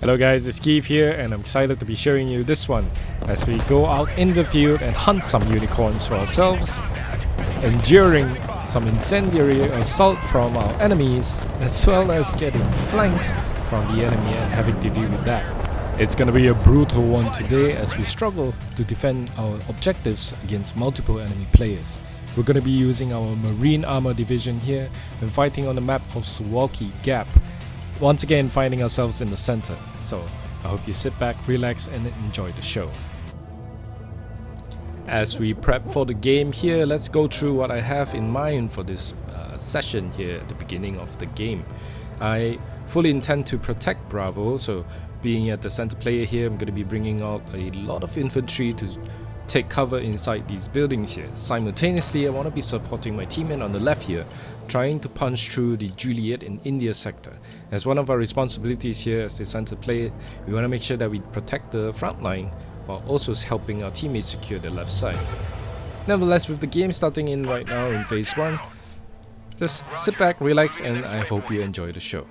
Hello guys, it's Keith here and I'm excited to be showing you this one as we go out in the field and hunt some unicorns for ourselves, enduring some incendiary assault from our enemies, as well as getting flanked from the enemy and having to deal with that. It's gonna be a brutal one today as we struggle to defend our objectives against multiple enemy players. We're gonna be using our marine armor division here and fighting on the map of Suwalki Gap. Once again finding ourselves in the center, so I hope you sit back, relax and enjoy the show. As we prep for the game here, let's go through what I have in mind for this session here at the beginning of the game. I fully intend to protect Bravo, so being at the center player here, I'm going to be bringing out a lot of infantry to take cover inside these buildings here. Simultaneously, I want to be supporting my teammate on the left here, trying to punch through the Juliet in India sector. As one of our responsibilities here as the center player, we want to make sure that we protect the front line while also helping our teammates secure the left side. Nevertheless, with the game starting in right now in phase 1, just sit back, relax, and I hope you enjoy the show.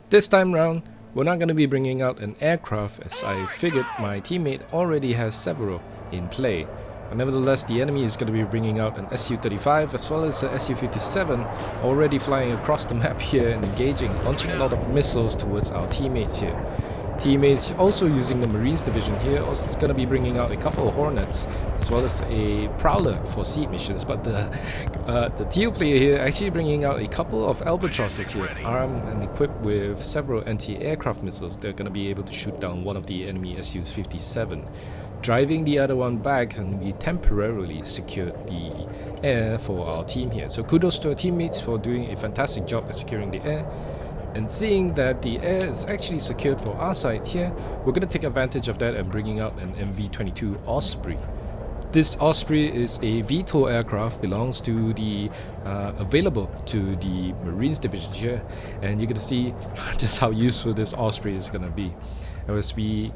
This time round, we're not going to be bringing out an aircraft as I figured my teammate already has several in play. But nevertheless, the enemy is going to be bringing out an Su-35 as well as an Su-57 already flying across the map here and engaging, launching a lot of missiles towards our teammates here. Teammates also using the Marines division here also is going to be bringing out a couple of Hornets as well as a Prowler for seed missions, but the teal player here actually bringing out a couple of Albatrosses here, armed and equipped with several anti-aircraft missiles. They're going to be able to shoot down one of the enemy Su-57. Driving the other one back, and we temporarily secured the air for our team here. So kudos to our teammates for doing a fantastic job at securing the air. And seeing that the air is actually secured for our side here, we're going to take advantage of that and bringing out an MV-22 Osprey. This Osprey is a VTOL aircraft, belongs to the available to the Marines division here, and you're going to see just how useful this Osprey is going to be. As we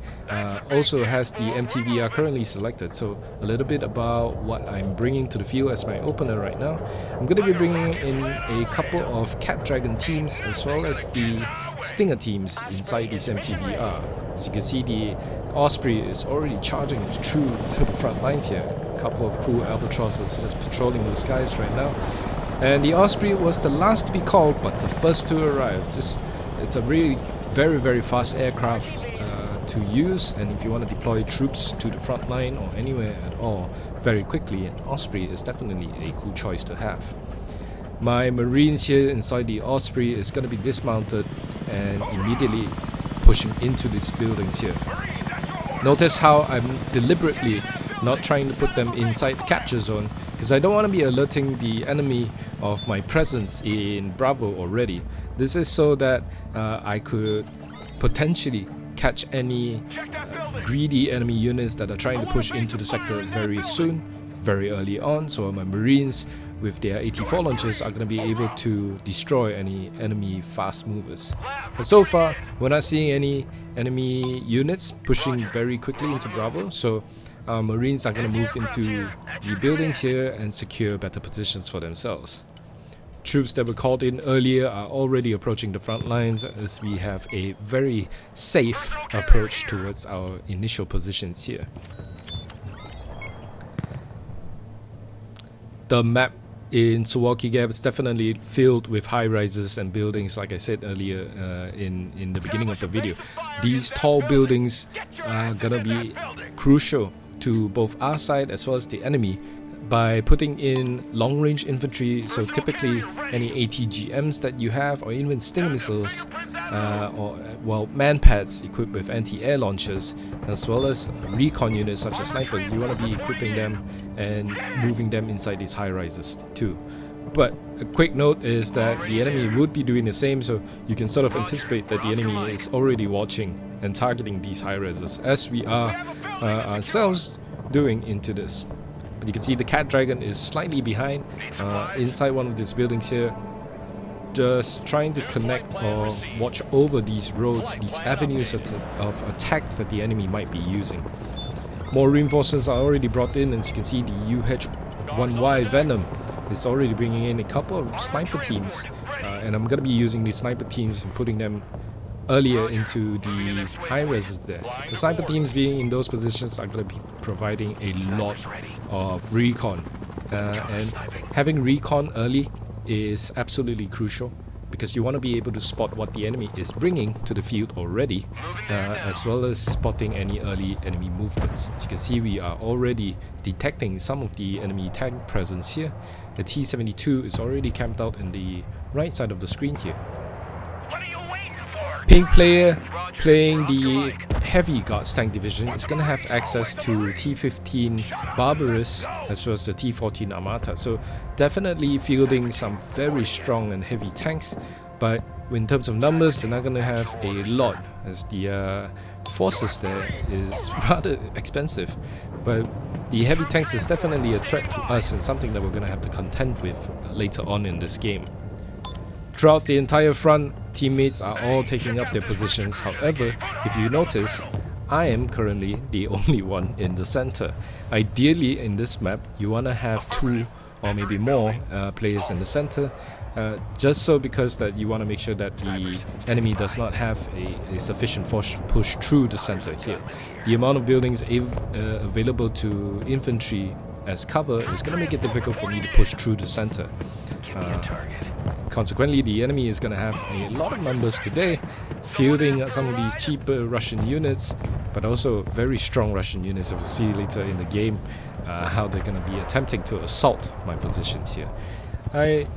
also has the MTVR currently selected, so a little bit about what I'm bringing to the field as my opener right now. I'm going to be bringing in a couple of Cat Dragon teams as well as the Stinger teams inside this MTVR. As you can see, the Osprey is already charging through to the front lines here. A couple of cool Albatrosses just patrolling the skies right now. And the Osprey was the last to be called, but the first to arrive. It's a really very fast aircraft to use, and if you want to deploy troops to the front line or anywhere at all very quickly, an Osprey is definitely a cool choice to have. My Marines here inside the Osprey is going to be dismounted and immediately pushing into these buildings here. Notice how I'm deliberately not trying to put them inside the capture zone, because I don't want to be alerting the enemy of my presence in Bravo already. This is so that I could potentially catch any greedy enemy units that are trying to push into the sector very soon, very early on, so my Marines with their 84 launchers are going to be able to destroy any enemy fast movers. But so far, we're not seeing any enemy units pushing very quickly into Bravo, so our Marines are going to move into the buildings here and secure better positions for themselves. Troops that were called in earlier are already approaching the front lines as we have a very safe approach towards our initial positions here. The map in Suwalki Gap is definitely filled with high rises and buildings, like I said earlier in the beginning of the video. These tall buildings are gonna be crucial to both our side as well as the enemy by putting in long-range infantry, so typically any ATGMs that you have, or even Stinger missiles, or man-pads equipped with anti-air launchers, as well as recon units such as snipers. You want to be equipping them and moving them inside these high-rises too. But a quick note is that the enemy would be doing the same, so you can sort of anticipate that the enemy is already watching and targeting these high-rises, as we are ourselves doing into this. You can see the Cat Dragon is slightly behind inside one of these buildings here, just trying to connect or watch over these roads, these avenues of attack that the enemy might be using. More reinforcements are already brought in, as you can see the UH-1Y Venom is already bringing in a couple of sniper teams, and I'm gonna be using these sniper teams and putting them earlier into the high reses there. The sniper teams being in those positions are going to be providing a lot of recon, and having recon early is absolutely crucial because you want to be able to spot what the enemy is bringing to the field already, as well as spotting any early enemy movements. As you can see, we are already detecting some of the enemy tank presence here. The T-72 is already camped out in the right side of the screen here. Pink player playing the heavy guards tank division is going to have access to T-15 Barbarous as well as the T-14 Armata, so definitely fielding some very strong and heavy tanks, but in terms of numbers they're not going to have a lot as the forces there is rather expensive. But the heavy tanks is definitely a threat to us and something that we're going to have to contend with later on in this game. Throughout the entire front, teammates are all taking up their positions. However, if you notice, I am currently the only one in the center. Ideally, in this map, you want to have 2 or maybe more players in the center, just so because that you want to make sure that the enemy does not have a sufficient force to push through the center here. The amount of buildings available to infantry as cover is going to make it difficult for me to push through the center. Consequently, the enemy is going to have a lot of numbers today, fielding some of these cheaper Russian units, but also very strong Russian units. We'll see later in the game how they're going to be attempting to assault my positions here.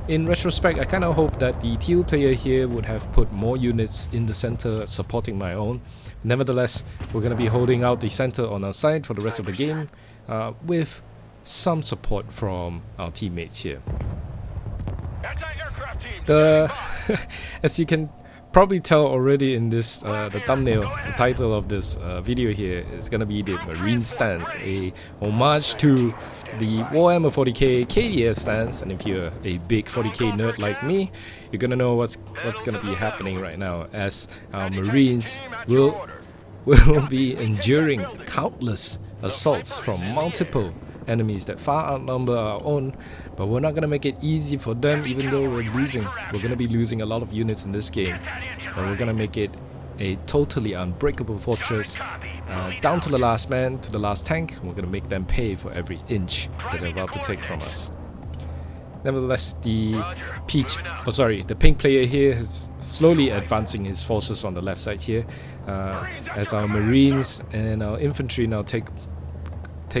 In retrospect, I kind of hope that the teal player here would have put more units in the center supporting my own. Nevertheless, we're going to be holding out the center on our side for the rest of the game with some support from our teammates here. As you can probably tell already in this the thumbnail, the title of this video here is gonna be the Marine stance, a homage to the Warhammer 40k KDS stance. And if you're a big 40k nerd like me, you're gonna know what's gonna be happening right now, as our Marines will be enduring countless assaults from multiple enemies that far outnumber our own, but we're not going to make it easy for them. Even though we're going to be losing a lot of units in this game, but we're going to make it a totally unbreakable fortress, down to the last man, to the last tank. We're going to make them pay for every inch that they're about to take from us. Nevertheless, the pink player here is slowly advancing his forces on the left side here, as our Marines and our infantry now take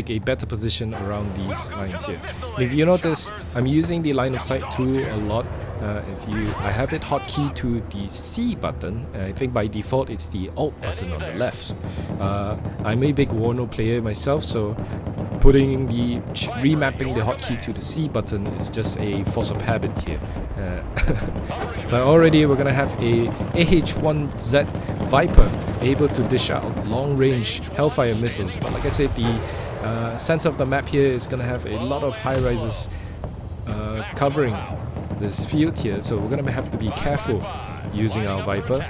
a better position around these lines here. And if you notice, I'm using the line of sight tool a lot. I have it hotkey to the C button. I think by default it's the Alt button on the left. I'm a big Warno player myself, so remapping the hotkey to the C button is just a force of habit here. But already we're gonna have a AH-1Z Viper able to dish out long-range Hellfire missiles. But like I said, the center of the map here is gonna have a lot of high rises covering this field here, so we're gonna have to be careful using our Viper.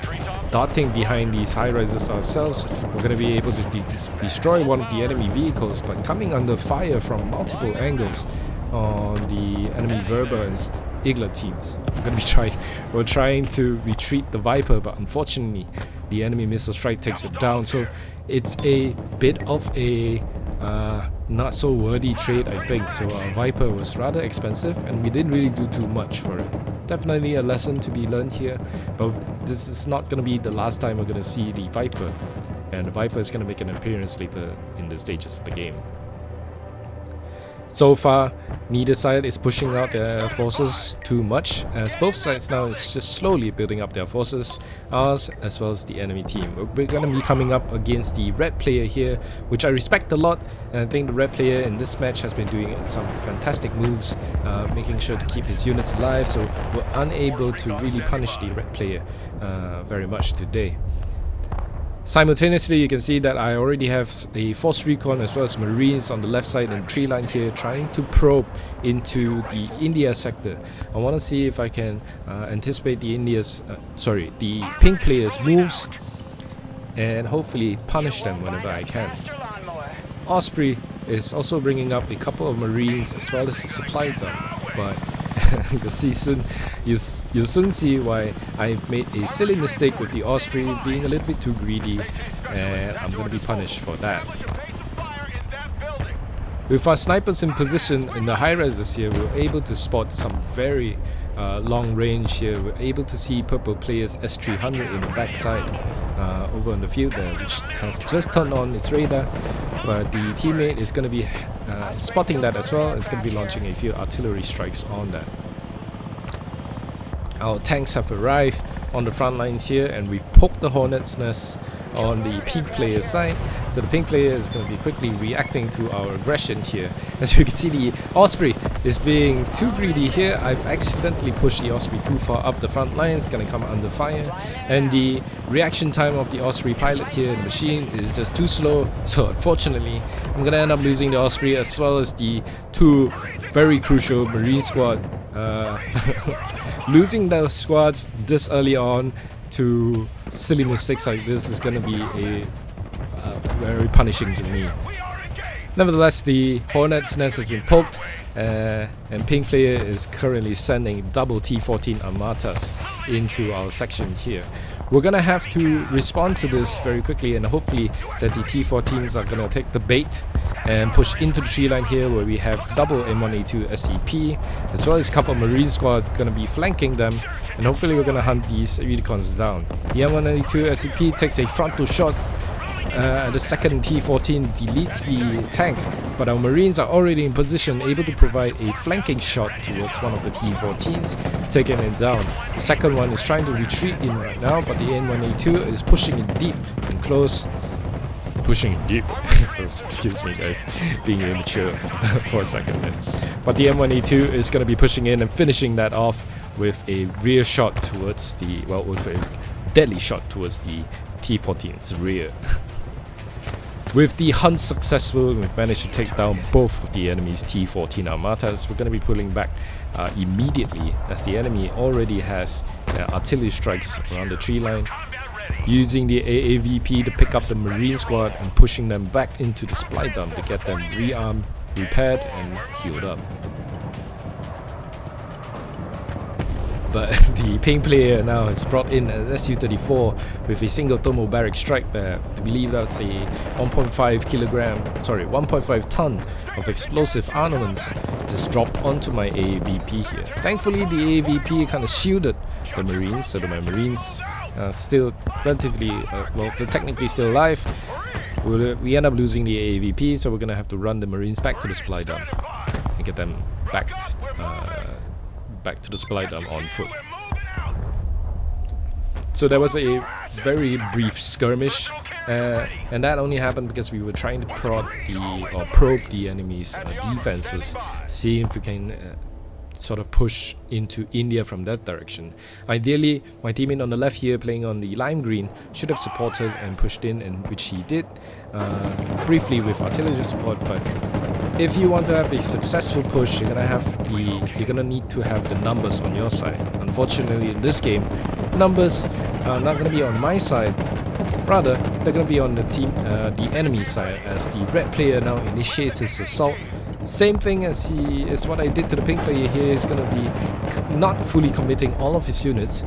Darting behind these high rises ourselves, we're gonna be able to destroy one of the enemy vehicles, but coming under fire from multiple angles on the enemy Verba and Igla teams. We're trying to retreat the Viper, but unfortunately the enemy missile strike takes it down, so it's a bit of a not so worthy trade, I think. So our Viper was rather expensive and we didn't really do too much for it. Definitely a lesson to be learned here, but this is not going to be the last time we're going to see the Viper, and the Viper is going to make an appearance later in the stages of the game. So far, neither side is pushing out their forces too much, as both sides now is just slowly building up their forces, ours as well as the enemy team. We're going to be coming up against the red player here, which I respect a lot, and I think the red player in this match has been doing some fantastic moves, making sure to keep his units alive, so we're unable to really punish the red player very much today. Simultaneously, you can see that I already have a force recon as well as Marines on the left side and tree line here, trying to probe into the India sector. I want to see if I can anticipate the the pink players' moves and hopefully punish them whenever I can. Osprey is also bringing up a couple of Marines as well as a supply dump, but you'll soon see why I made a silly mistake with the Osprey being a little bit too greedy, and I'm going to be punished for that. With our snipers in position in the high rises here, we were able to spot some very long range here. We're able to see purple players S300 in the backside over on the field there, which has just turned on its radar, but the teammate is going to be spotting that as well. It's going to be launching a few artillery strikes on that. Our tanks have arrived on the front lines here, and we've poked the Hornet's nest on the pink player side, so the pink player is going to be quickly reacting to our aggression here. As you can see, the Osprey is being too greedy here. I've accidentally pushed the Osprey too far up the front line. It's going to come under fire, and the reaction time of the Osprey pilot here in the machine is just too slow, so unfortunately I'm going to end up losing the Osprey as well as the two very crucial Marine squad. Losing those squads this early on to silly mistakes like this is going to be a very punishing to me. Nevertheless, the Hornet's nest has been poked, and pink player is currently sending double T14 Armatas into our section here. We're gonna have to respond to this very quickly, and hopefully that the T14s are gonna take the bait and push into the tree line here, where we have double M1A2 SEP as well as a couple of Marine squad gonna be flanking them, and hopefully we're gonna hunt these recons down. The M1A2 SEP takes a frontal shot. The second T14 deletes the tank, but our Marines are already in position, able to provide a flanking shot towards one of the T14s, taking it down. The second one is trying to retreat in right now, but the M1A2 is pushing it deep and close. Pushing it deep. Excuse me guys, being immature for a second there. But the M1A2 is going to be pushing in and finishing that off with a rear shot towards the, well, with a deadly shot towards the T14's rear. With the hunt successful, we've managed to take down both of the enemy's T14 Armatas. We're going to be pulling back immediately, as the enemy already has artillery strikes around the tree line, using the AAVP to pick up the Marine squad and pushing them back into the supply dump to get them rearmed, repaired and healed up. But the pink player now has brought in an SU-34 with a single thermobaric strike there. I believe that's a 1.5 ton of explosive armaments just dropped onto my AAVP here. Thankfully, the AAVP kind of shielded the Marines, so that my Marines still relatively, well, they're technically still alive. We end up losing the AAVP, so we're gonna have to run the Marines back to the supply dump and get them back to the supply dump on foot. So there was a very brief skirmish, and that only happened because we were trying to probe the enemy's defenses, see if we can sort of push into India from that direction. Ideally, my teammate on the left here, playing on the lime green, should have supported and pushed in, and which he did, briefly with artillery support. But if you want to have a successful push, you're gonna need to have the numbers on your side. Unfortunately, in this game, numbers are not gonna be on my side. Rather, they're gonna be on the enemy side, as the red player now initiates his assault. Same thing as what I did to the pink player here. Is gonna be not fully committing all of his units.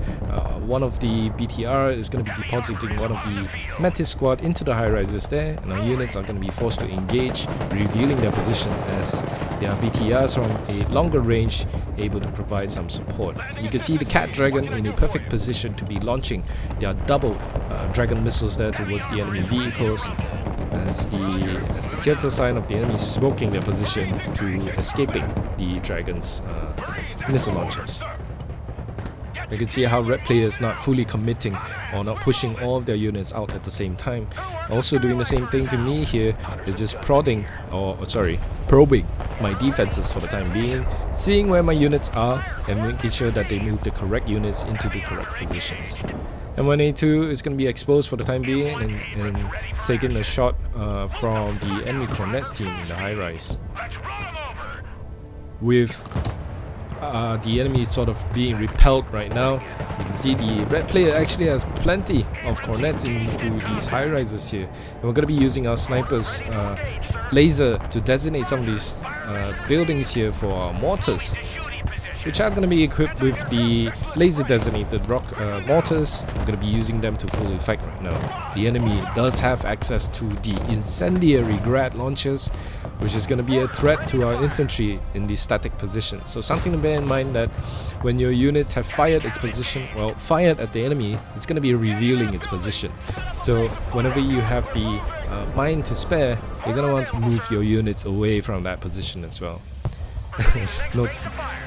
One of the BTR is going to be depositing one of the Metis squad into the high rises there, and our units are going to be forced to engage, revealing their position as their BTRs from a longer range able to provide some support. You can see the Cat Dragon in a perfect position to be launching their double Dragon missiles there towards the enemy vehicles, as the theater sign of the enemy smoking their position to escaping the Dragon's missile launchers. You can see how red players not fully committing or not pushing all of their units out at the same time. Also doing the same thing to me here. They're just probing my defenses for the time being, seeing where my units are and making sure that they move the correct units into the correct positions. M1A2 is going to be exposed for the time being and taking a shot from the enemy Cornets team in the high rise. With the enemy is sort of being repelled right now. You can see the red player actually has plenty of cornets into these high rises here, and we're going to be using our snipers laser to designate some of these buildings here for our mortars. which are going to be equipped with the laser designated rock mortars. I'm going to be using them to full effect right now. The enemy does have access to the Incendiary Grad launchers, which is going to be a threat to our infantry in the static position. So something to bear in mind, that when your units have fired its position, well, fired at the enemy, it's going to be revealing its position. So whenever you have the mine to spare, you're going to want to move your units away from that position as well. Note,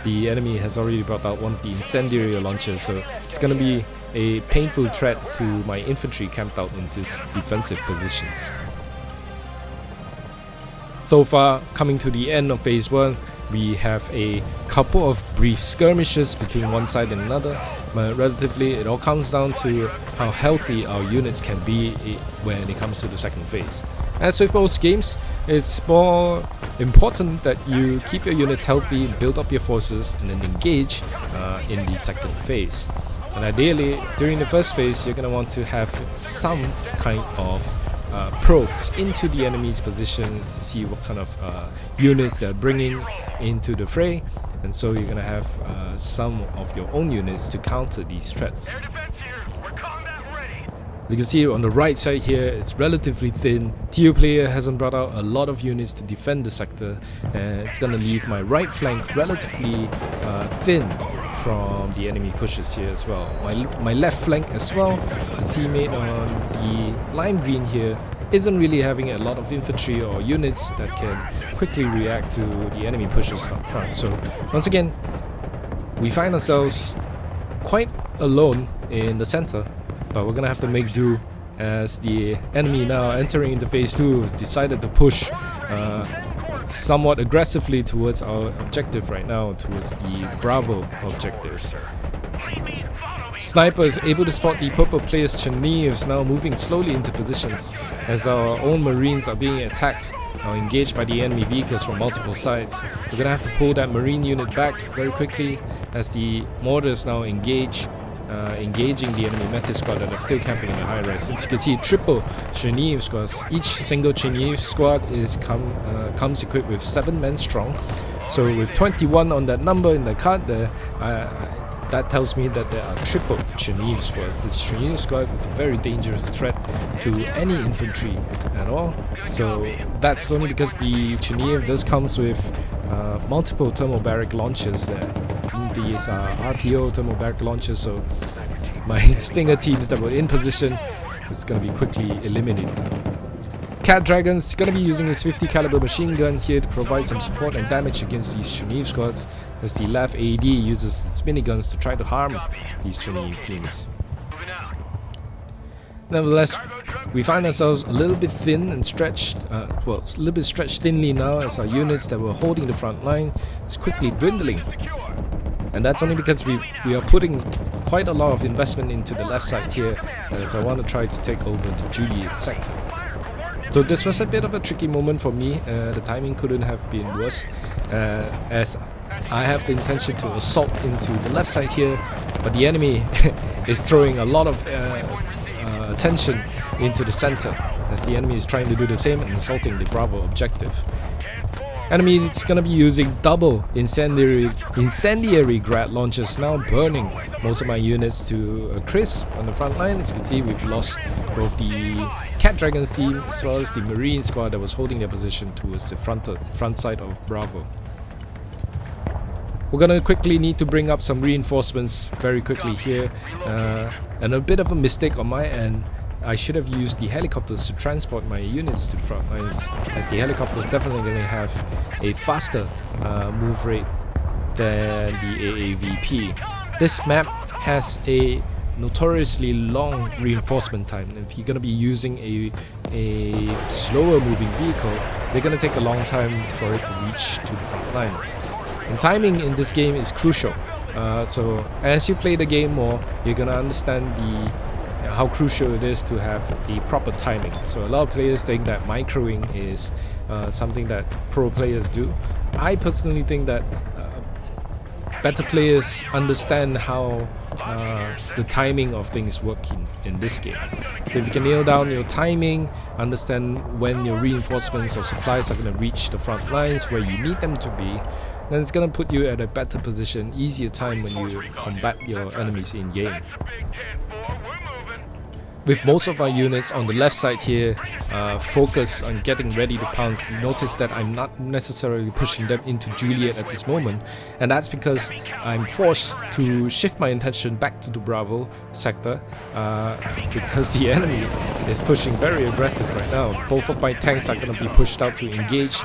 the enemy has already brought out one of the incendiary launchers, so it's going to be a painful threat to my infantry camped out into defensive positions. So far, coming to the end of phase 1, we have a couple of brief skirmishes between one side and another, but relatively it all comes down to how healthy our units can be when it comes to the second phase. As with most games, it's more important that you keep your units healthy, build up your forces, and then engage in the second phase. And ideally, during the first phase, you're going to want to have some kind of probes into the enemy's position to see what kind of units they're bringing into the fray, and so you're going to have some of your own units to counter these threats. You can see on the right side here, it's relatively thin. TU player hasn't brought out a lot of units to defend the sector, and it's going to leave my right flank relatively thin from the enemy pushes here as well. My left flank as well, the teammate on the lime green here isn't really having a lot of infantry or units that can quickly react to the enemy pushes up front. So once again, we find ourselves quite alone in the center, but we're gonna have to make do, as the enemy now entering into phase 2 has decided to push somewhat aggressively towards our objective right now, towards the Bravo objectives. Sniper is able to spot the purple player's Chenevs now moving slowly into positions as our own marines are being attacked or engaged by the enemy vehicles from multiple sides. We're gonna have to pull that marine unit back very quickly as the mortars now engaging the enemy meta squad that are still camping in the high rise. As you can see, triple Chenev squads. Each single Chenev squad is comes equipped with 7 men strong. So with 21 on that number in the card there, that tells me that there are triple Chenev squads. This Chenev squad is a very dangerous threat to any infantry at all. So that's only because the Chenev does comes with multiple thermobaric launchers there. I think these are RPO thermobaric launchers, so my Stinger teams that were in position is going to be quickly eliminated. Cat Dragon's going to be using his 50 caliber machine gun here to provide some support and damage against these Chenev squads, as the left AD uses its miniguns to try to harm these Chenev teams. Nevertheless, we find ourselves a little bit thin and stretched, a little bit stretched thinly now, as our units that were holding the front line is quickly dwindling. And that's only because we are putting quite a lot of investment into the left side here, as I want to try to take over the Juliet sector. So this was a bit of a tricky moment for me. The timing couldn't have been worse, as I have the intention to assault into the left side here, but the enemy is throwing a lot of attention into the center, as the enemy is trying to do the same and assaulting the Bravo objective. Enemy is going to be using double incendiary grad launchers, now burning most of my units to a crisp on the front line. As you can see, we've lost both the Cat Dragon team as well as the Marine squad that was holding their position towards the front side of Bravo. We're going to quickly need to bring up some reinforcements very quickly here, and a bit of a mistake on my end. I should have used the helicopters to transport my units to the front lines, as the helicopters definitely going to have a faster move rate than the AAVP. This map has a notoriously long reinforcement time. If you're going to be using a slower moving vehicle, they're going to take a long time for it to reach to the front lines. And timing in this game is crucial. So as you play the game more, you're going to understand how crucial it is to have the proper timing. So a lot of players think that microing is something that pro players do. I personally think that better players understand how the timing of things work in this game. So if you can nail down your timing, understand when your reinforcements or supplies are going to reach the front lines where you need them to be, then it's gonna put you at a better position, easier time when you combat your enemies in game. With most of our units on the left side here focused on getting ready to pounce, you notice that I'm not necessarily pushing them into Juliet at this moment, and that's because I'm forced to shift my intention back to the Bravo sector because the enemy is pushing very aggressive right now. Both of my tanks are going to be pushed out to engage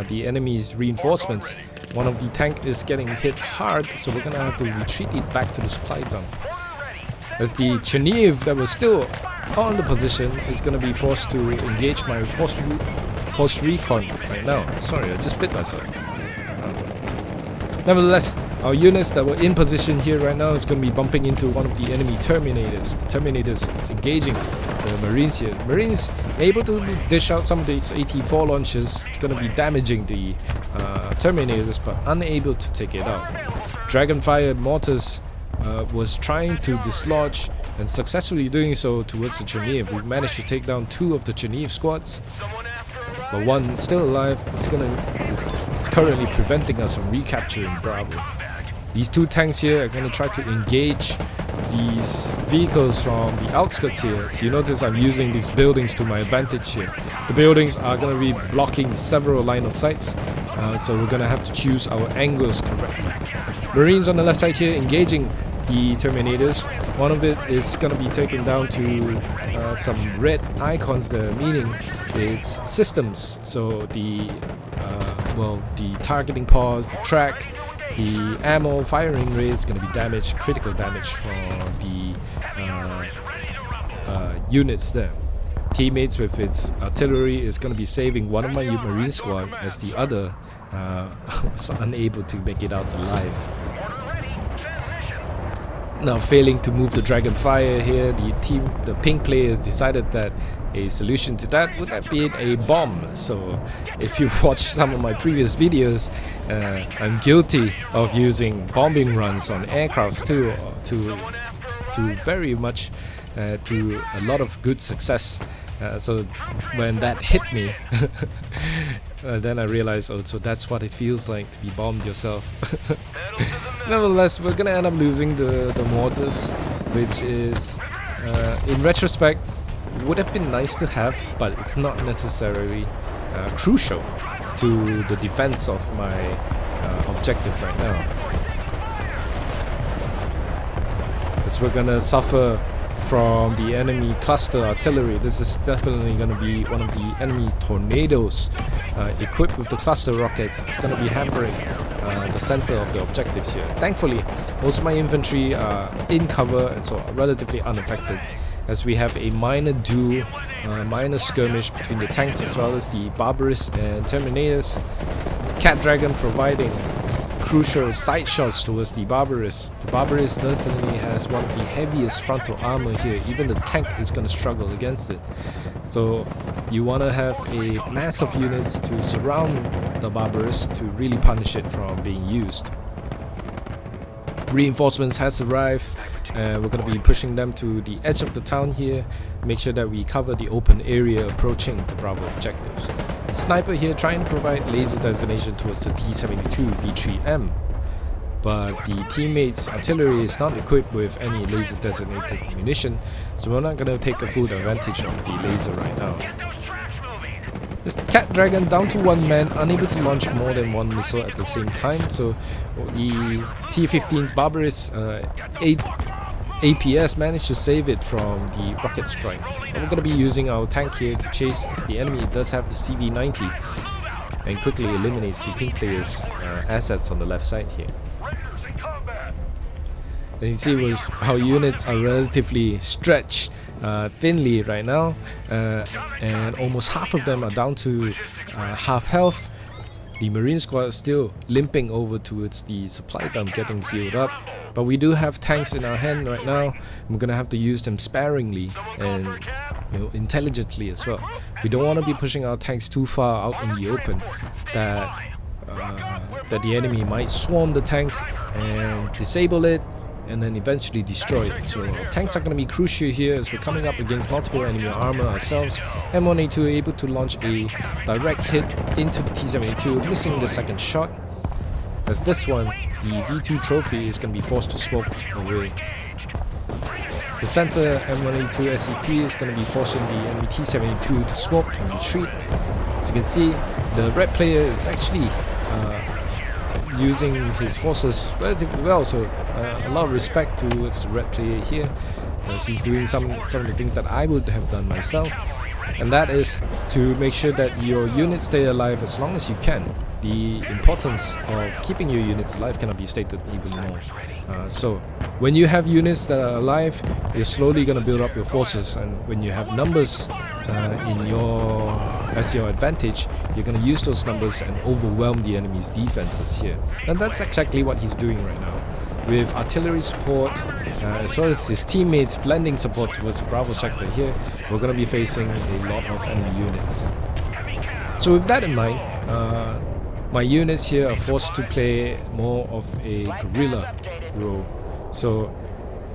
the enemy's reinforcements. One of the tank is getting hit hard, so we're going to have to retreat it back to the supply dump. As the Chernihiv that was still on the position is going to be forced to engage my force recon right now. Sorry, I just bit myself. Nevertheless, our units that were in position here right now is going to be bumping into one of the enemy Terminators. The Terminators is engaging the Marines here. Marines able to dish out some of these AT-4 launchers. It's going to be damaging the Terminators, but unable to take it out. Dragonfire Mortars was trying to dislodge and successfully doing so towards the Chernihiv. We managed to take down 2 of the Chernihiv squads, but one still alive. It's currently preventing us from recapturing Bravo. These 2 tanks here are going to try to engage these vehicles from the outskirts here. So you notice I'm using these buildings to my advantage here. The buildings are going to be blocking several line of sights, so we're going to have to choose our angles correctly. Marines on the left side here engaging the Terminators. One of it is going to be taken down to some red icons there, meaning it's systems. So the the targeting pods, the track, the ammo firing rate is going to be damaged, critical damage from the units there. Teammates with its artillery is going to be saving one of my Marine squad, as the other was unable to make it out alive. Now, failing to move the Dragonfire here, the pink players decided that a solution to that would have been a bomb. So if you've watched some of my previous videos, I'm guilty of using bombing runs on aircrafts too, to very much to a lot of good success. So when that hit me, then I realized, oh, so that's what it feels like to be bombed yourself. Nevertheless, we're gonna end up losing the Mortars, which is, in retrospect, would have been nice to have, but it's not necessarily crucial to the defense of my objective right now. As we're gonna suffer from the enemy cluster artillery. This is definitely going to be one of the enemy tornadoes equipped with the cluster rockets. It's going to be hampering the center of the objectives here. Thankfully, most of my infantry are in cover and so are relatively unaffected, as we have a minor duel, minor skirmish between the tanks as well as the Barbarous and Terminators. Cat Dragon providing crucial side shots towards the Barbarous. The Barbarous definitely has one of the heaviest frontal armor here. Even the tank is going to struggle against it. So you want to have a mass of units to surround the Barbarous to really punish it from being used. Reinforcements has arrived. We're going to be pushing them to the edge of the town here. Make sure that we cover the open area approaching the Bravo objectives. Sniper here trying to provide laser designation towards the T-72 B3M, but the teammates' artillery is not equipped with any laser designated munition, so we're not going to take a full advantage of the laser right now. This Cat Dragon down to 1 man, unable to launch more than 1 missile at the same time, so the T-15's Barbarous APS managed to save it from the rocket strike. And we're going to be using our tank here to chase, as the enemy does have the CV-90 and quickly eliminates the pink players' assets on the left side here. And you see how units are relatively stretched thinly right now, and almost half of them are down to half health. The Marine squad is still limping over towards the supply dump, getting healed up. But we do have tanks in our hand right now. We're gonna have to use them sparingly and intelligently as well. We don't want to be pushing our tanks too far out in the open, that the enemy might swarm the tank and disable it, and then eventually destroy it. So tanks are going to be crucial here, as we're coming up against multiple enemy armor ourselves. M1A2 able to launch a direct hit into the T-72, missing the second shot. as this one, the V2 trophy, is going to be forced to smoke away. The center M1A2 SEP is going to be forcing the enemy T-72 to smoke and retreat. As you can see, the red player is actually using his forces relatively well, so a lot of respect towards the red player here, as he's doing some of the things that I would have done myself, and that is to make sure that your units stay alive as long as you can. The importance of keeping your units alive cannot be stated even more. So when you have units that are alive, you're slowly going to build up your forces, and when you have numbers as your advantage, you're going to use those numbers and overwhelm the enemy's defenses here. And that's exactly what he's doing right now. With artillery support, as well as his teammates blending support towards the Bravo sector here, we're going to be facing a lot of enemy units. So with that in mind, my units here are forced to play more of a guerrilla role. So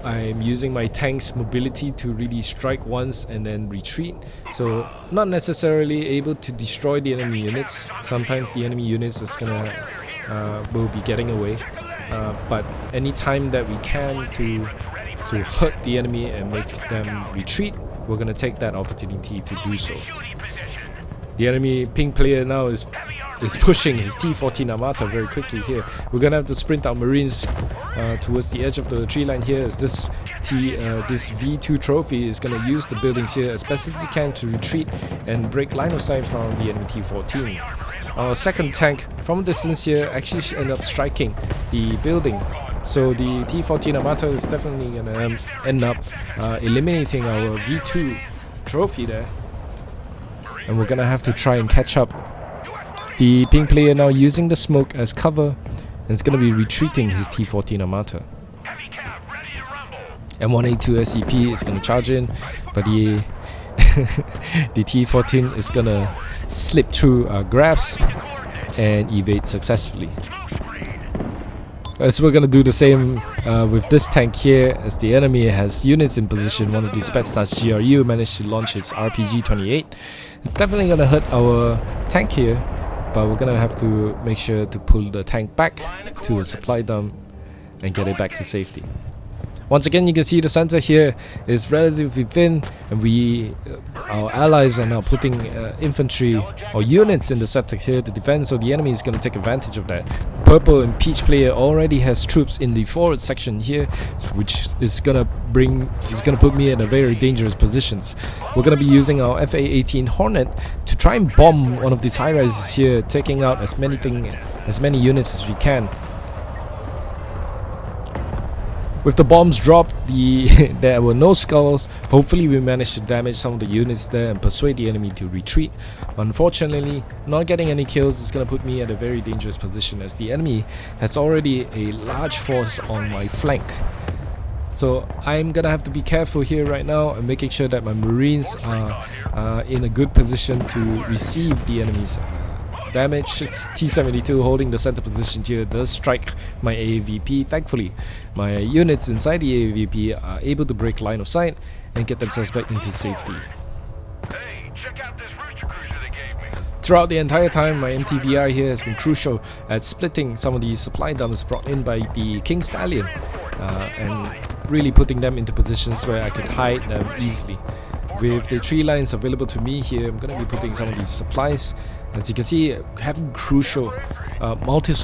I'm using my tank's mobility to really strike once and then retreat. So not necessarily able to destroy the enemy units. Sometimes the enemy units will be getting away. But any time that we can to hurt the enemy and make them retreat, we're gonna take that opportunity to do so. The enemy pink player now is pushing his T-14 Armata very quickly here. We're gonna have to sprint our Marines towards the edge of the tree line here, as this V2 trophy is gonna use the buildings here as best as it can to retreat and break line of sight from the enemy T-14. Our second tank from a distance here actually end up striking the building. So the T-14 Armata is definitely gonna end up eliminating our V2 trophy there. And we're gonna have to try and catch up. The pink player now using the smoke as cover, and it's gonna be retreating his T-14 Armata. M1A2 SEP is gonna charge in, but the T-14 is gonna slip through our grabs and evade successfully. So we're gonna do the same with this tank here, as the enemy has units in position. One of the Spetsnaz GRU managed to launch its RPG-28. It's definitely gonna hurt our tank here, but we're gonna have to make sure to pull the tank back to a supply dump and get it back to safety. Once again, you can see the center here is relatively thin, and our allies are now putting infantry or units in the center here to defend, so the enemy is going to take advantage of that. Purple and peach player already has troops in the forward section here, which is going to put me in a very dangerous positions. We're going to be using our FA-18 Hornet to try and bomb one of these high rises here, taking out as many units as we can. With the bombs dropped, there were no skulls. Hopefully we managed to damage some of the units there and persuade the enemy to retreat. Unfortunately, not getting any kills is going to put me at a very dangerous position, as the enemy has already a large force on my flank. So I'm going to have to be careful here right now and making sure that my Marines are in a good position to receive the enemy's damage. T-72 holding the center position here does strike my AAVP. Thankfully, my units inside the AAVP are able to break line of sight and get themselves back into safety. Hey, check out this rooster cruiser they gave me. Throughout the entire time, my MTVR here has been crucial at splitting some of these supply dumps brought in by the King Stallion and really putting them into positions where I could hide them easily. With the tree lines available to me here, I'm going to be putting some of these supplies. As you can see, having crucial multiple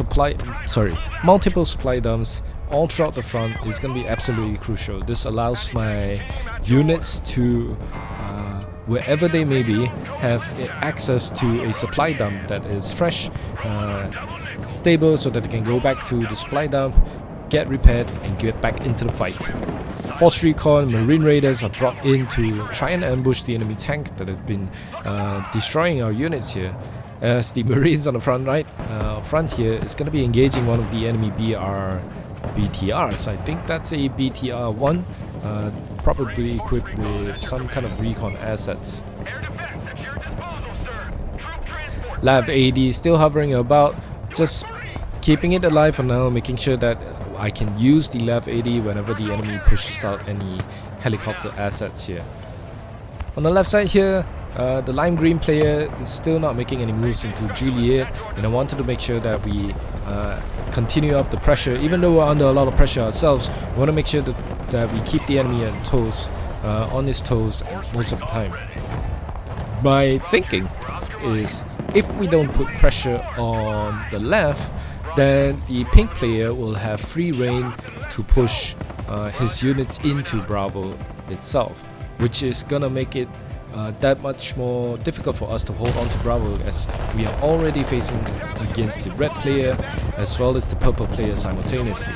supply dumps all throughout the front is going to be absolutely crucial. This allows my units to, wherever they may be, have access to a supply dump that is fresh, stable, so that they can go back to the supply dump, get repaired, and get back into the fight. Force Recon Marine Raiders are brought in to try and ambush the enemy tank that has been destroying our units here, as the Marines on the front here is going to be engaging one of the enemy BTRs. I think that's a BTR-1, probably equipped with some kind of recon assets. Lav AD still hovering about, just keeping it alive for now, making sure that I can use the Lav AD whenever the enemy pushes out any helicopter assets here. On the left side here, the lime green player is still not making any moves into Juliet, and I wanted to make sure that we continue up the pressure. Even though we're under a lot of pressure ourselves, we want to make sure that we keep the enemy on his toes most of the time. My thinking is, if we don't put pressure on the left, then the pink player will have free reign to push his units into Bravo itself, which is gonna make it that much more difficult for us to hold on to Bravo, as we are already facing against the red player as well as the purple player simultaneously.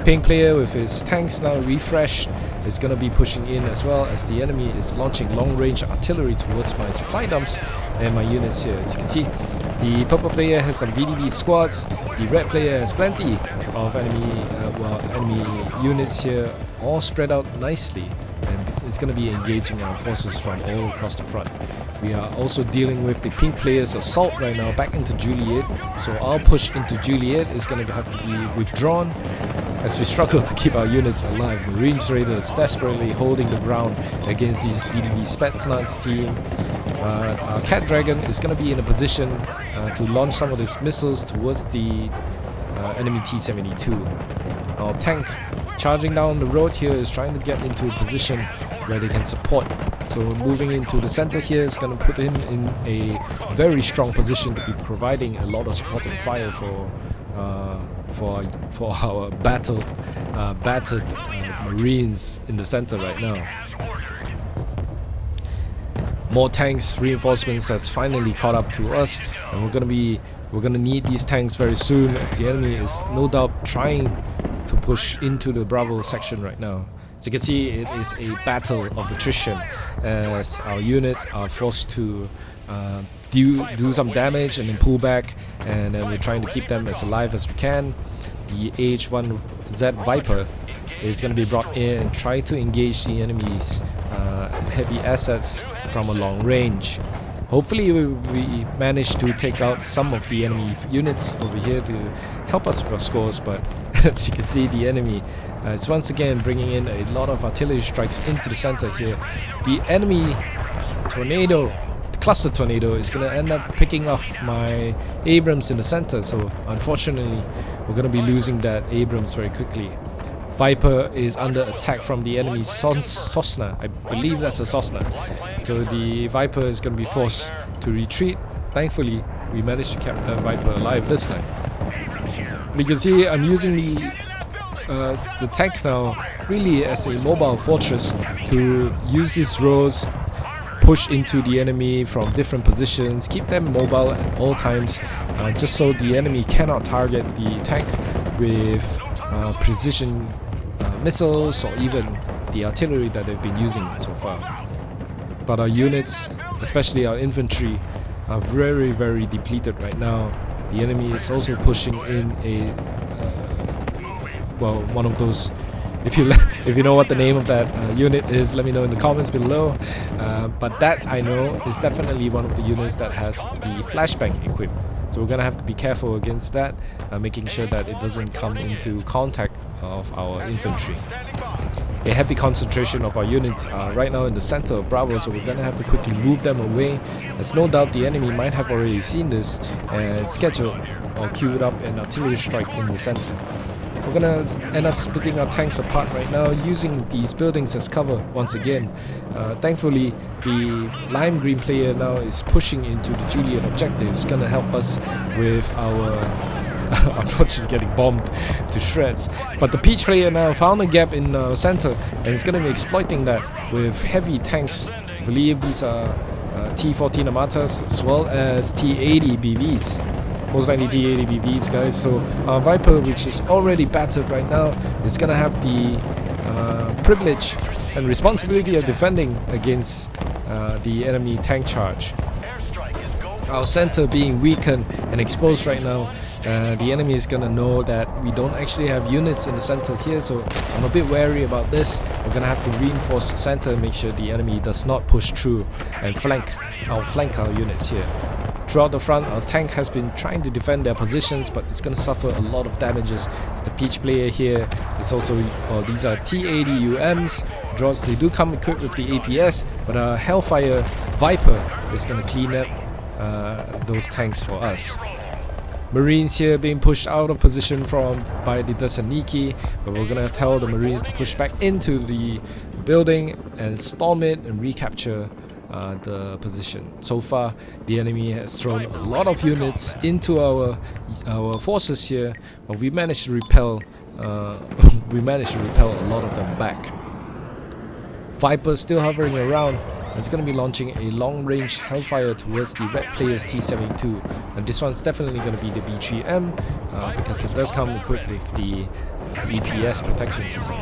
Pink player with his tanks now refreshed is going to be pushing in, as well as the enemy is launching long-range artillery towards my supply dumps and my units here. As you can see, the purple player has some VDV squads, the red player has plenty of enemy units here, all spread out nicely, and it's going to be engaging our forces from all across the front. We are also dealing with the pink player's assault right now back into Juliet, so our push into Juliet is going to have to be withdrawn as we struggle to keep our units alive. Marine Traders desperately holding the ground against these VDV Spetsnaz team. Our Cat Dragon is going to be in a position to launch some of these missiles towards the enemy T-72. Our tank charging down the road here is trying to get into a position where they can support. So moving into the center here is going to put him in a very strong position to be providing a lot of supporting fire for our battered Marines in the center right now. More tanks reinforcements has finally caught up to us, and we're gonna need these tanks very soon, as the enemy is no doubt trying to push into the Bravo section right now. As you can see, it is a battle of attrition, as our units are forced to do some damage and then pull back, and we're trying to keep them as alive as we can. The AH-1Z Viper is going to be brought in and try to engage the enemy's heavy assets from a long range. Hopefully we manage to take out some of the enemy units over here to help us with our scores, but as you can see, the enemy is once again bringing in a lot of artillery strikes into the center here. The enemy tornado, cluster tornado, is going to end up picking off my Abrams in the center, so unfortunately we're going to be losing that Abrams very quickly. Viper is under attack from the enemy's Cessna. I believe that's a Cessna. So the Viper is going to be forced to retreat. Thankfully, we managed to keep that Viper alive this time. But you can see I'm using the tank now really as a mobile fortress to use these roads, push into the enemy from different positions, keep them mobile at all times, just so the enemy cannot target the tank with precision missiles or even the artillery that they've been using so far. But our units, especially our infantry, are very, very depleted right now. The enemy is also pushing in a one of those. If you know what the name of that unit is, let me know in the comments below. But that, I know, is definitely one of the units that has the flashbang equipped. So we're gonna have to be careful against that, making sure that it doesn't come into contact of our infantry. A heavy concentration of our units are right now in the center of Bravo, so we're gonna have to quickly move them away, as no doubt the enemy might have already seen this and scheduled or queued up an artillery strike in the center. We're gonna end up splitting our tanks apart right now, using these buildings as cover once again. Thankfully, the lime green player now is pushing into the Juliet objective. It's gonna help us with our unfortunately getting bombed to shreds. But the peach player now found a gap in the center and is gonna be exploiting that with heavy tanks. I believe these are T-14 Armatas as well as T-80 BVs. Most likely T-80 BVs, guys. So our Viper, which is already battered right now, is gonna have the privilege and responsibility of defending against the enemy tank charge. Our center being weakened and exposed right now, the enemy is gonna know that we don't actually have units in the center here, so I'm a bit wary about this. We're gonna have to reinforce the center and make sure the enemy does not push through and flank our units here. Throughout the front, our tank has been trying to defend their positions, but it's going to suffer a lot of damages. It's the peach player here. It's also, these are T-80 UMs. Droids, they do come equipped with the APS, but our Hellfire Viper is going to clean up those tanks for us. Marines here being pushed out of position by the Thessaloniki, but we're gonna tell the Marines to push back into the building and storm it and recapture the position. So far, the enemy has thrown a lot of units into our forces here, but we managed to repel. We managed to repel a lot of them back. Viper still hovering around. It's going to be launching a long-range Hellfire towards the red player's T-72, and this one's definitely going to be the B3M because it does come equipped with the EPS protection system.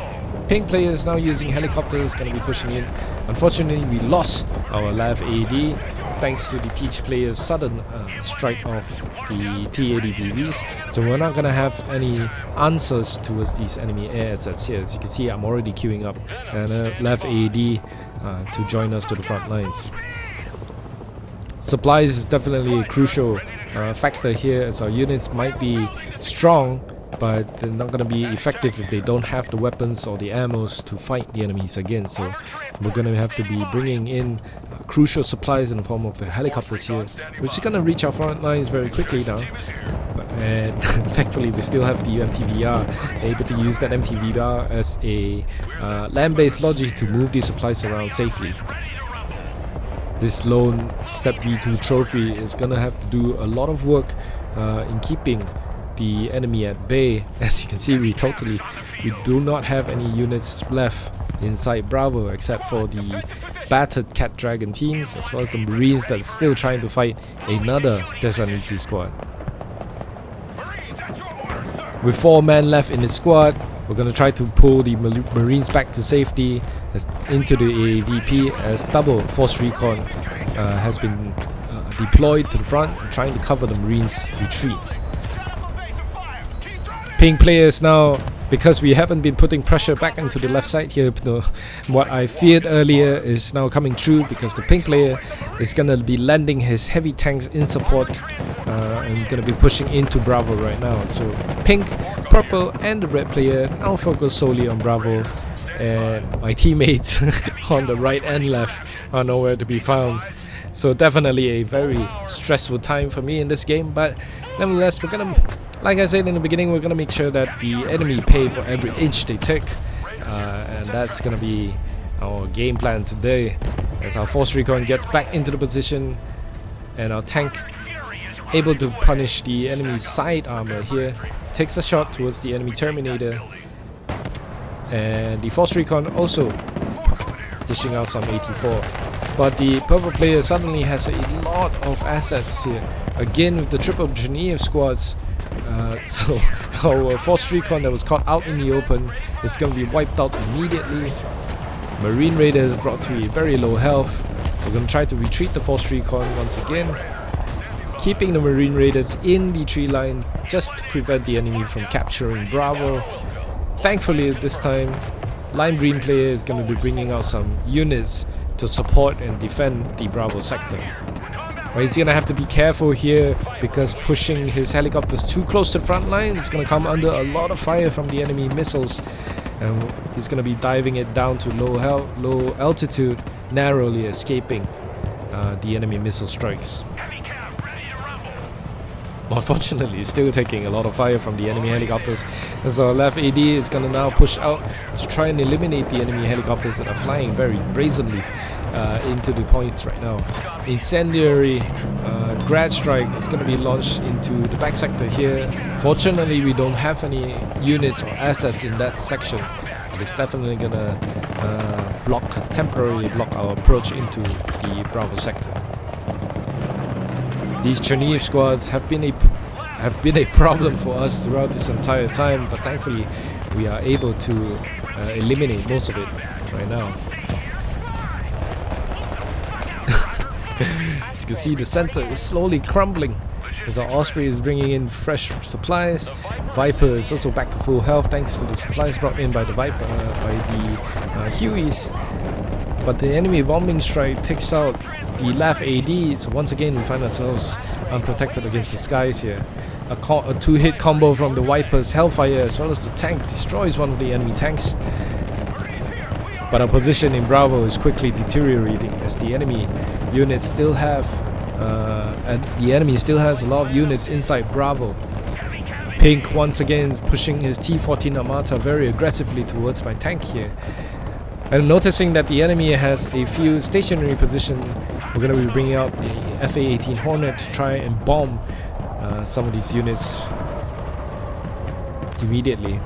Pink player is now using helicopters, going to be pushing in. Unfortunately, we lost our LAV AD thanks to the Peach player's sudden strike of the T-80 so we're not going to have any answers towards these enemy air assets here. As you can see, I'm already queuing up and LAV AD to join us to the front lines. Supplies is definitely a crucial factor here, as our units might be strong, but they're not going to be effective if they don't have the weapons or the ammos to fight the enemies again. So we're going to have to be bringing in crucial supplies in the form of the helicopters here, which is going to reach our front lines very quickly now. And thankfully we still have the MTVR, able to use that MTVR as a land-based logic to move these supplies around safely. This lone SEP V2 trophy is going to have to do a lot of work in keeping the enemy at bay. As you can see, we do not have any units left inside Bravo except for the battered Cat Dragon teams, as well as the Marines that are still trying to fight another Thessaloniki squad. With 4 men left in the squad, we're going to try to pull the Marines back to safety into the AAVP, as double force recon has been deployed to the front and trying to cover the Marines' retreat. Pink players now, because we haven't been putting pressure back into the left side here, what I feared earlier is now coming true, because the pink player is going to be landing his heavy tanks in support and going to be pushing into Bravo right now. So pink, purple and the red player now focus solely on Bravo, and my teammates on the right and left are nowhere to be found. So definitely a very stressful time for me in this game, but nevertheless, we're gonna, like I said in the beginning, we're gonna make sure that the enemy pay for every inch they take, and that's gonna be our game plan today, as our force recon gets back into the position and our tank, able to punish the enemy's side armor here, takes a shot towards the enemy Terminator, and the force recon also dishing out some 84. But the purple player suddenly has a lot of assets here, again with the triple Genève squads. So our force recon that was caught out in the open is going to be wiped out immediately. Marine Raiders brought to a very low health. We're going to try to retreat the force recon once again, keeping the Marine Raiders in the tree line just to prevent the enemy from capturing Bravo. Thankfully this time, lime green player is going to be bringing out some units to support and defend the Bravo sector. But he's going to have to be careful here, because pushing his helicopters too close to the front line is going to come under a lot of fire from the enemy missiles, and he's going to be diving it down to low altitude, narrowly escaping the enemy missile strikes. Unfortunately, it's still taking a lot of fire from the enemy helicopters, and so our left AD is going to now push out to try and eliminate the enemy helicopters that are flying very brazenly into the points right now. Incendiary Grad strike is going to be launched into the back sector here. Fortunately, we don't have any units or assets in that section, but it's definitely going to temporarily block our approach into the Bravo sector. These Genève squads have been a problem for us throughout this entire time, but thankfully we are able to eliminate most of it right now. As you can see, the center is slowly crumbling as our Osprey is bringing in fresh supplies. Viper is also back to full health thanks to the supplies brought in by the Viper, by the Hueys. But the enemy bombing strike takes out the LAV AD, so once again we find ourselves unprotected against the skies here. A two-hit combo from the Viper's Hellfire as well as the tank destroys one of the enemy tanks. But our position in Bravo is quickly deteriorating, as the enemy units still have and the enemy still has a lot of units inside Bravo. Pink once again pushing his T-14 Armata very aggressively towards my tank here. And noticing that the enemy has a few stationary positions, we're going to be bringing out the FA-18 Hornet to try and bomb some of these units immediately.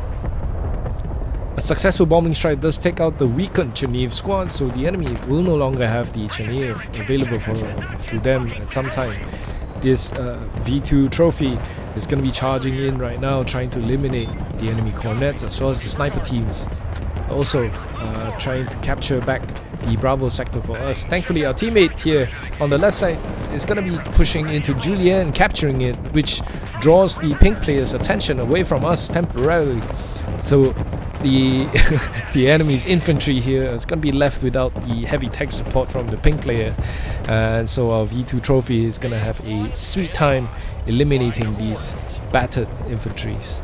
A successful bombing strike does take out the weakened Chernihiv squad, so the enemy will no longer have the Chernihiv available to them at some time. This V2 trophy is going to be charging in right now, trying to eliminate the enemy cornets as well as the sniper teams. Also trying to capture back the Bravo sector for us. Thankfully our teammate here on the left side is going to be pushing into Julienne, capturing it, which draws the pink players' attention away from us temporarily. So the the enemy's infantry here is going to be left without the heavy tech support from the pink player, and so our V2 trophy is going to have a sweet time eliminating these battered infantries.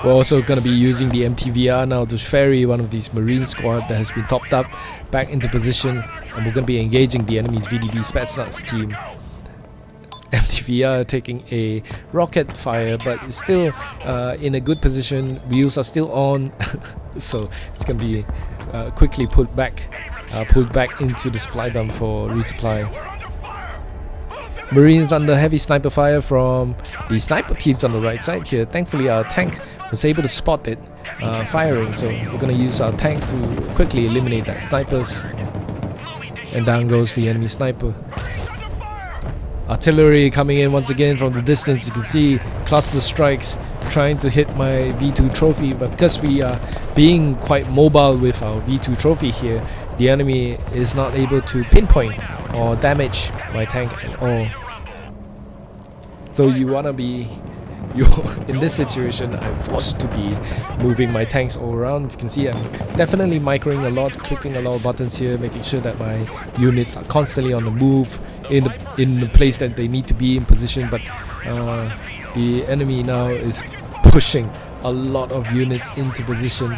We're also going to be using the MTVR now to ferry one of these marine squad that has been topped up back into position, and we're going to be engaging the enemy's VDV Spetsnaz team. MTVR taking a rocket fire, but it's still in a good position. Wheels are still on, so it's going to be quickly pulled back into the supply dump for resupply. Marines under heavy sniper fire from the sniper teams on the right side here. Thankfully our tank was able to spot it firing, so we're going to use our tank to quickly eliminate that snipers, and down goes the enemy sniper. Artillery coming in once again from the distance. You can see cluster strikes trying to hit my V2 trophy, but because we are being quite mobile with our V2 trophy here, the enemy is not able to pinpoint or damage my tank at all. So you wanna be in this situation, I'm forced to be moving my tanks all around. You can see I'm definitely microing a lot, clicking a lot of buttons here, making sure that my units are constantly on the move in the place that they need to be in position. But the enemy now is pushing a lot of units into position,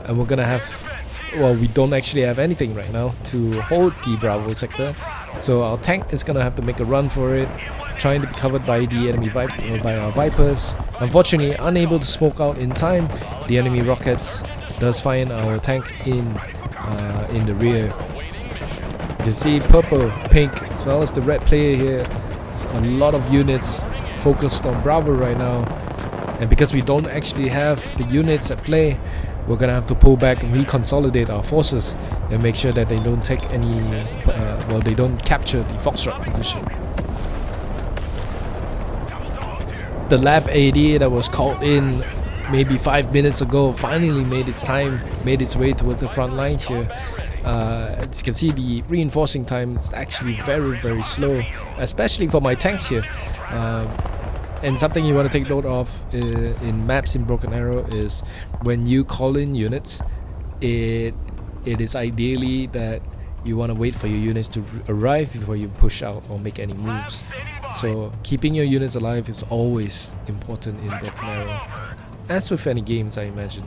and we're gonna have, well, we don't actually have anything right now to hold the Bravo sector, so our tank is gonna have to make a run for it, trying to be covered by the enemy by our Vipers. Unfortunately, unable to smoke out in time. The enemy rockets does find our tank in the rear. You can see purple, pink, as well as the red player here. It's a lot of units focused on Bravo right now, and because we don't actually have the units at play, we're gonna have to pull back and reconsolidate our forces and make sure that they don't take any, they don't capture the Foxtrot position. The LAV AD that was called in maybe 5 minutes ago finally made its way towards the front line here. As you can see, the reinforcing time is actually very, very slow, especially for my tanks here. And something you want to take note of in maps in Broken Arrow is when you call in units, it is ideally that you want to wait for your units to arrive before you push out or make any moves. So keeping your units alive is always important in Broken Arrow, as with any games, I imagine.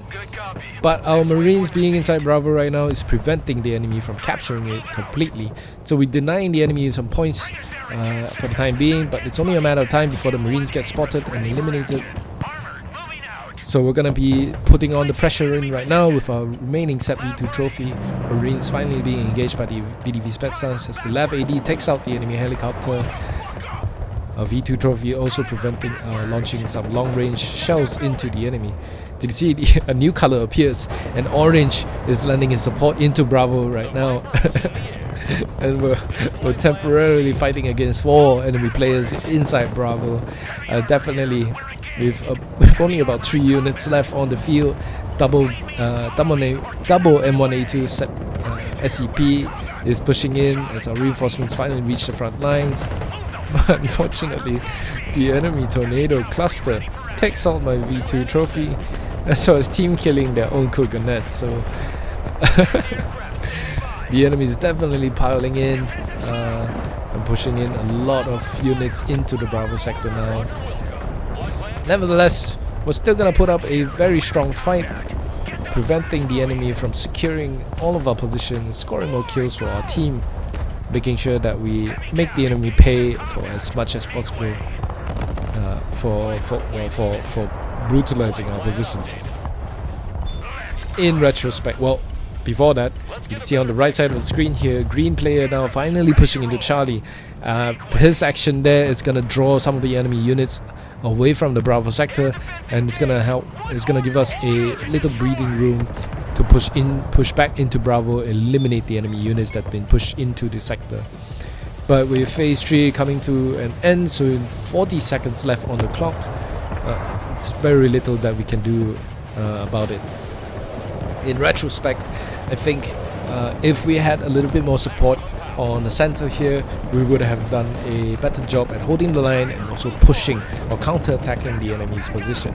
But our Marines being inside Bravo right now is preventing the enemy from capturing it completely. So we're denying the enemy some points for the time being, but it's only a matter of time before the Marines get spotted and eliminated. So we're gonna be putting on the pressure in right now with our remaining SEP V2 trophy. Marines finally being engaged by the VDV Spetsnaz as the LAV AD takes out the enemy helicopter. Our V2 trophy also preventing launching some long-range shells into the enemy. You can see a new color appears, and orange is landing in support into Bravo right now. And we're temporarily fighting against 4 enemy players inside Bravo. Definitely with only about 3 units left on the field. Double M1A2 SEP is pushing in as our reinforcements finally reach the front lines. But unfortunately, the enemy tornado cluster takes out my V2 trophy, as well as team killing their own Kurganets. So the enemy is definitely piling in and pushing in a lot of units into the Bravo sector now. Nevertheless, we're still gonna put up a very strong fight, preventing the enemy from securing all of our positions, scoring more kills for our team. making sure that we make the enemy pay for as much as possible for brutalizing our positions. In retrospect, well, before that, you can see on the right side of the screen here, green player now finally pushing into Charlie. His action there is gonna draw some of the enemy units away from the Bravo sector, and it's gonna give us a little breathing room to push back into Bravo, eliminate the enemy units that have been pushed into the sector. But with phase 3 coming to an end, so in 40 seconds left on the clock, it's very little that we can do about it. In retrospect, I think if we had a little bit more support on the center here, we would have done a better job at holding the line and also pushing or counter-attacking the enemy's position.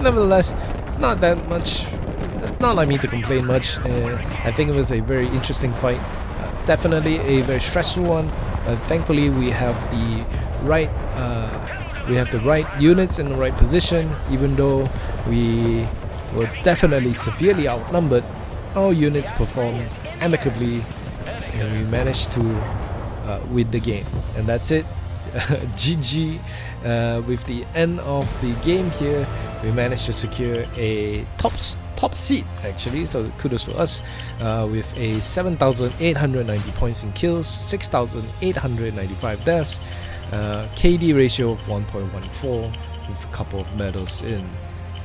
Nevertheless, it's not that much, not like me to complain much. I think it was a very interesting fight, definitely a very stressful one. Thankfully, we have the right units in the right position. Even though we were definitely severely outnumbered, our units performed amicably and we managed to win the game. And that's it. GG. With the end of the game here, we managed to secure a top seed actually, so kudos to us, with a 7,890 points in kills, 6,895 deaths, KD ratio of 1.14 with a couple of medals in.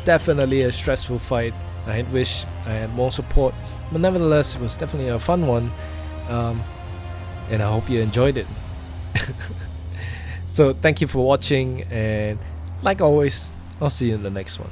Definitely a stressful fight. I wish I had more support, but nevertheless it was definitely a fun one, and I hope you enjoyed it. So thank you for watching, and like always, I'll see you in the next one.